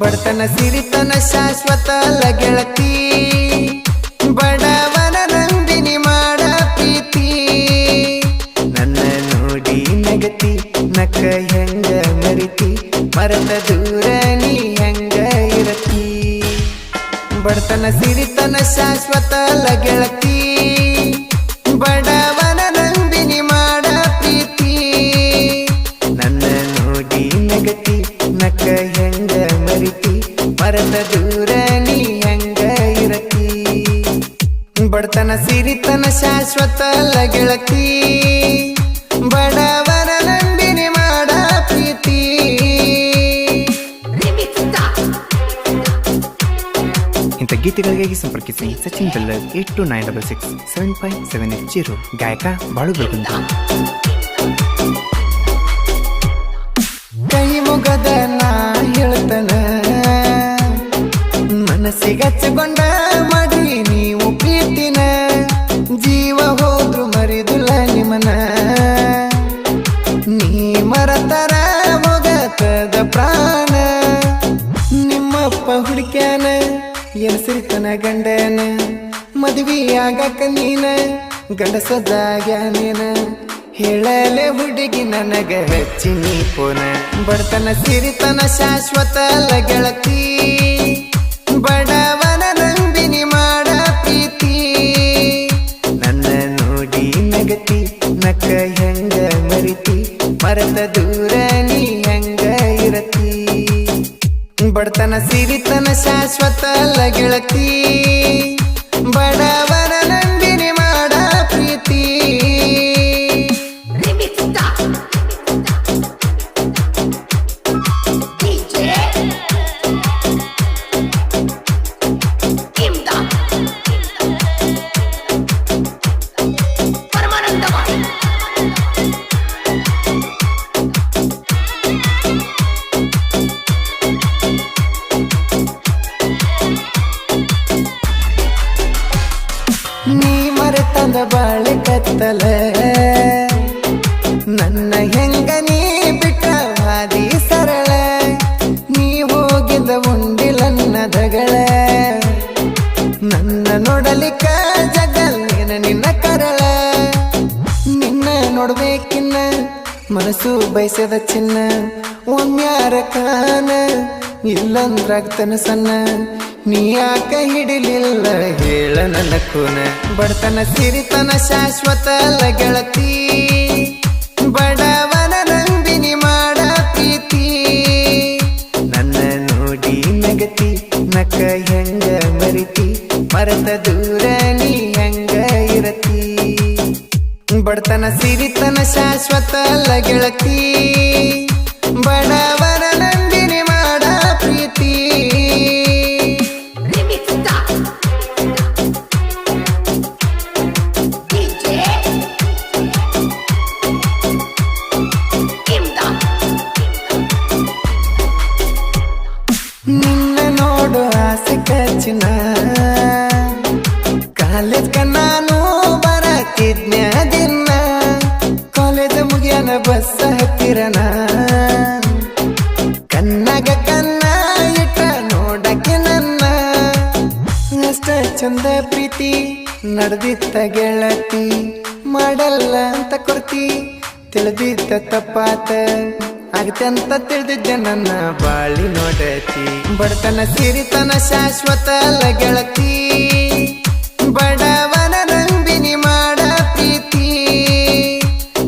ಬಡತನ ಸಿರಿತನ ಶಾಶ್ವತ ಅಲ್ಲ ಗೆಳತಿ, ಬಡವನ ನಂಬಿನಿ ಮಾಡ ಪ್ರೀತಿ. ನನ್ನ ನೋಡಿ ನಗತಿ ನಕ್ಕ ಹೆಂಗ ಮರಿತಿ, ಮರದ ದೂರ ನೀ ಹೆಂಗ ಇರತಿ. ಬಡತನ ಸಿರಿತನ ಶಾಶ್ವತ ಅಲ್ಲ ಗೆಳತಿ, ಬಡವನ ನಂಬಿನಿ ಮಾಡ ಪ್ರೀತಿ. ನನ್ನ ನೋಡಿ ನಗತಿ ನಕ್ಕ ಹೆಂಗ ಮರಿತಿ, ಮರದ ದೂರ ನೀ ಹೆಂಗ ಇರತಿ. ಬಡತನ ಸಿರಿತನ ಶಾಶ್ವತ ಅಲ್ಲ ಗೆಳತಿ, ಬಡವನ ನಂಬಿನಿ ಮಾಡ ಪ್ರೀತಿ. ಇಂಥ ಗೀತೆಗಳಿಗಾಗಿ ಸಂಪರ್ಕಿಸಿ ಸಚಿನ್ ಬೆಲ್ಲರ್ 8296675780. ಗಾಯಕ ಬಾಳು ಬೆಳಗುಂದ. ಕೈ ಮುಗದ ನಾ ಹೇಳ್ತನ, ಮನಸ್ಸಿಗೆ ಹಚ್ಚಕೊಂಡ ಮಾಡಿ ನೀವು ಪ್ರೀತಿನ. ಜೀವ ಹೋದ್ರು ಮರಿದುಲ್ಲ ನಿಮನ, ನೀ ಮರತರ ಹೋಗತದ ಪ್ರಾಣ. ನಿಮ್ಮಪ್ಪ ಹುಡುಕ್ಯಾನ ಎನಸಿರ್ತನ ಗಂಡನ, ಮದುವೆ ಆಗಕ ನೀನ ಗಂಡಸದಾಗ್ಯಾನೇನ. ಹೇಳಲೆ ಹುಡುಗಿ ನನಗ ಹಚ್ಚಿನಿ ಪೋನ. ಬಡತನ ಸಿರಿತನ ಶಾಶ್ವತ ಅಲ್ಲ ಗೆಳತಿ, ಬಡವನ ನಂಬಿನಿ ಮಾಡ ಪ್ರೀತಿ. ನನ್ನ ನೋಡಿ ನಗತಿ ನಕ್ಕ ಹೆಂಗ ಮರಿತಿ, ಮರದ ದೂರ ನೀ ಹೆಂಗ ಇರತಿ. ಬಡತನ ಸಿರಿತನ ಶಾಶ್ವತ ಅಲ್ಲ ಗೆಳತಿ, ಬಡವನ ನಂಬಿನಿ ಮಾಡ ಪ್ರೀತಿ. ನೀ ಮರೆತಂದ ಬಾಳೆ ಕತ್ತಲ, ನನ್ನ ಹೆಂಗ ನೀ ಬಿಟ್ಟ ಹಾದಿ ಸರಳ. ನೀ ಹೋಗಿದ ಉಂಡಿಲನ್ನ ದಗಳ, ನನ್ನ ನೋಡಲಿಕ್ಕ ಜಗಲ್ಲಿನ ನಿನ್ನ ಕರಳ. ನಿನ್ನ ನೋಡ್ಬೇಕಿನ್ನ ಮನಸ್ಸು ಬಯಸದ ಚಿನ್ನ, ಒಮ್ಮ್ಯಾರ ಕಾನ ಇಲ್ಲಂದ್ರಾಗ್ತನ ಸಣ್ಣ. ನೀ ಯಾಕ ಹಿಡಿಲಿಲ್ಲ ಹೇಳ ನನ್ನ ಕೂನ. ಬಡತನ ಸಿರಿತನ ಶಾಶ್ವತ ಅಲ್ಲ ಗೆಳತಿ, ಬಡವನ ನಂಬಿನಿ ಮಾಡ ಪ್ರೀತಿ. ನನ್ನ ನೋಡಿ ನಗತಿ ನಕ್ಕ ಹೆಂಗ ಮರಿತಿ, ಮರದ ದೂರ ನೀ ಹೆಂಗ ಇರತಿ. ಬಡತನ ಸಿರಿತನ ಶಾಶ್ವತ ಅಲ್ಲ ಗೆಳತಿ, ಬಡವನ ನಂಬಿನಿ ಮಾಡ ಪ್ರೀತಿ. ನಿನ್ನ ನೋಡು ಆಸೆ ಕಚ್ಚಿನ, ಕಾಲೇಜ್ ನಾನು ಬರತಿದ್ನ ದಿನ. ಕಾಲೇಜ್ ಮುಗಿಯನ ಬಸ್ ಹತ್ತಿರನ, ಕಣ್ಣಾಗ ಕನ್ನ ಇಟ್ಟ ನೋಡಕ್ಕೆ ನನ್ನ. ಅಷ್ಟ ಚಂದ ಪ್ರೀತಿ ನಡೆದಿತ್ತ ಗೆಳತಿ, ಮಾಡಲ್ಲ ಅಂತ ಕೊಡ್ತಿ ತಿಳಿದಿದ್ದ ತಪ್ಪಾತ. ಆಗತ್ತೆ ಅಂತ ತಿಳಿದಿದ್ದೆ ನನ್ನ ಬಾಳಿ ನೋಡತಿ. ಬಡತನ ಸಿರಿತನ ಶಾಶ್ವತ ಅಲ್ಲ ಗೆಳತಿ, ಬಡವನ ನಂಬಿನಿ ಮಾಡ ಪ್ರೀತಿ.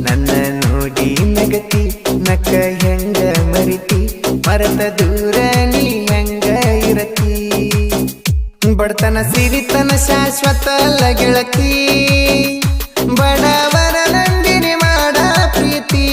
ನನ್ನ ನೋಡಿ ನಗತಿ ನಕ್ಕ ಹೆಂಗ ಮರಿತಿ, ಮರದ ದೂರ ನೀ ಹೆಂಗ ಇರತಿ. ಬಡತನ ಸಿರಿತನ ಶಾಶ್ವತ ಅಲ್ಲ ಗೆಳತಿ, ಬಡವನ ನಂಬಿನಿ ಮಾಡ ಪ್ರೀತಿ.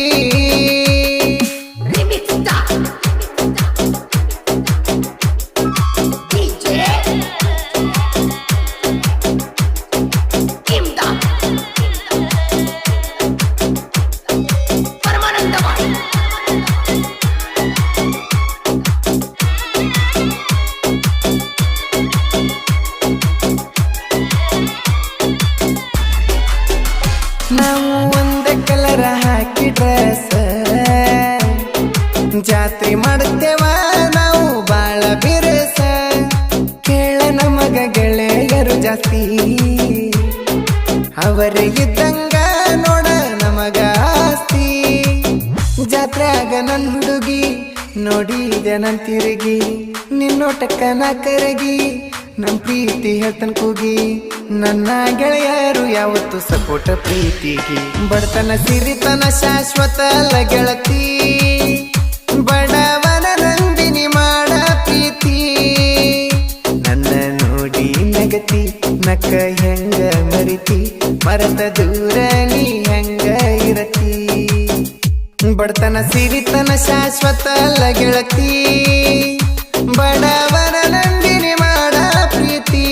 ಜಾತ್ರ್ಯಾಗ ನನ್ ಹುಡುಗಿ ನೋಡಿದೆ ನನ್ ತಿರುಗಿ ನಿನ್ನೋಟಕ್ಕ ನಾ ಕರಗಿ ನಮ್ ಪ್ರೀತಿ ಹೇಳ್ತನ್ ಕೂಗಿ ನನ್ನ ಗೆಳೆಯರು ಯಾವತ್ತು ಸಪೋಟ ಪ್ರೀತಿಗೆ ಬಡತನ ಸಿರಿತನ ಶಾಶ್ವತ ಅಲ್ಲ ಗೆಳತಿ ಬಡವನ ನಂದಿನಿ ಮಾಡ ಪ್ರೀತಿ ನನ್ನ ನೋಡಿ ನಗತಿ ನಕ್ಕ ಹೆಂಗ ಮರಿತಿ ಮರತ ದೂರ ನೀ ಹೆಂಗ ಇರತಿ ಬಡತನ ಸಿರಿತನ ಶಾಶ್ವತ ಅಲ್ಲ ಗೆಳತಿ ಬಡವನ ನಂದಿನಿ ಮಾಡ ಪ್ರೀತಿ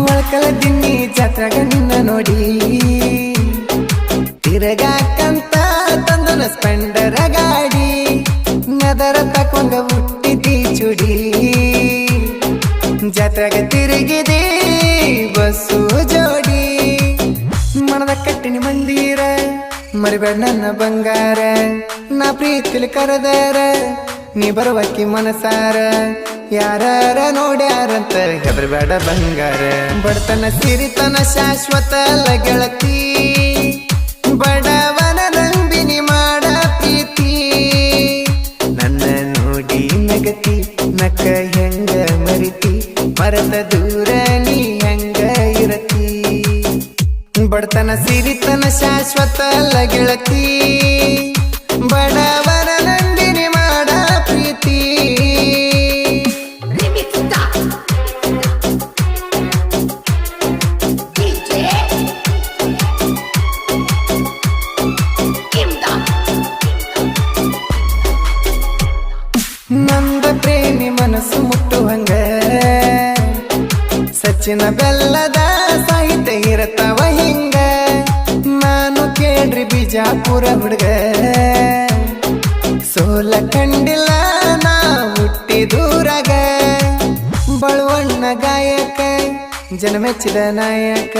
ಒಳಕಲ ದಿನ್ನಿ ಜಾತ್ರಾಗ ನಿನ್ನ ನೋಡಿ ತಿರಗಾಕಂತ ತಂದನ ಸ್ಪೆಂಡರ ಗಾಡಿ ನದರ ತಕೊಂಡ ಹುಟ್ಟಿದಿ ಚುಡಿ ಜಾತ್ರಾಗ ತಿರುಗಿದೆ ಬಸ್ಸು ಜೋಡಿ ಮನದ ಕಟ್ಟಿನ ಮಂದಿರ ಮರಿಬೇಡ ನನ್ನ ಬಂಗಾರ ನಾ ಪ್ರೀತಿಲಿ ಕರೆದಾರ ನೀ ಬರುವಕ್ಕಿ ಮನಸಾರ ಯಾರ ನೋಡ್ಯಾರಂತ ಹೆದರ್ಬೇಡ ಬಂಗಾರ ಬಡತನ ಸಿರಿತನ ಶಾಶ್ವತ ಅಲ್ಲ ಗೆಳತಿ ಬಡವನ ನಂಬಿನಿ ಮಾಡ ಪ್ರೀತಿ ನನ್ನ ನೋಡಿ ನಗತಿ ನಕ್ಕ ಹೆಂಗ ಮರಿತಿ ಮರದ ದೂರ ನೀ ಹೆಂಗ ಇರತಿ ಬಡತನ ಸಿರಿತನ ಶಾಶ್ವತ ಅಲ್ಲ ಗೆಳತಿ ಬಡವನ ನಂಬಿನಿ ಮಾಡ ಪ್ರೀತಿ ನಂದ ಪ್ರೇಮಿ ಮನಸ್ಸು ಮುಟ್ಟುವಂಗ ಸಚಿನ ಬೆಲ್ಲದ ಸಾಹಿತ್ಯ ಇರತವ ಹಿಂಗ ನಾನು ಕೇಳ್ರಿ ಬಿಜಾಪುರ ಹುಡುಗ ಸೋಲ ಕಂಡಿಲ್ಲ ನಾ ಹುಟ್ಟಿದೂರಾಗ ಬಳುವಣ್ಣ ಗಾಯಕ ಜನಮೆಚ್ಚಿದ ನಾಯಕ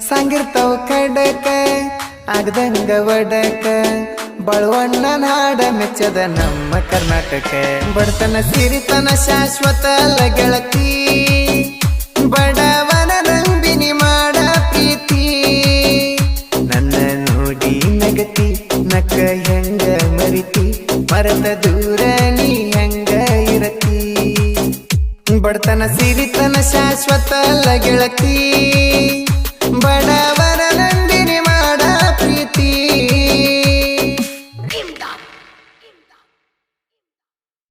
ಸಾಂಗಿರ್ತಾವ ಕಡಕ ಆಗದಂಗ ವಡಕ ಬಳುವಣ್ಣ ನಾಡ ಮೆಚ್ಚದ ನಮ್ಮ ಕರ್ನಾಟಕ ಬಡತನ ಸಿರಿತನ ಶಾಶ್ವತ ಅಲ್ಲ ಗೆಳತಿ ಬಡವನ ನಂಬಿನಿ ಮಾಡ ಪ್ರೀತಿ ನನ್ನ ನೋಡಿ ನಗತಿ ನಕ್ಕ ಹೆಂಗ ಮರಿತಿ ಮರದ ದೂರ ನೀ ಹೆಂಗ ಇರತಿ ಬಡತನ ಸಿರಿತನ ಶಾಶ್ವತ ಅಲ್ಲ ಗೆಳತಿ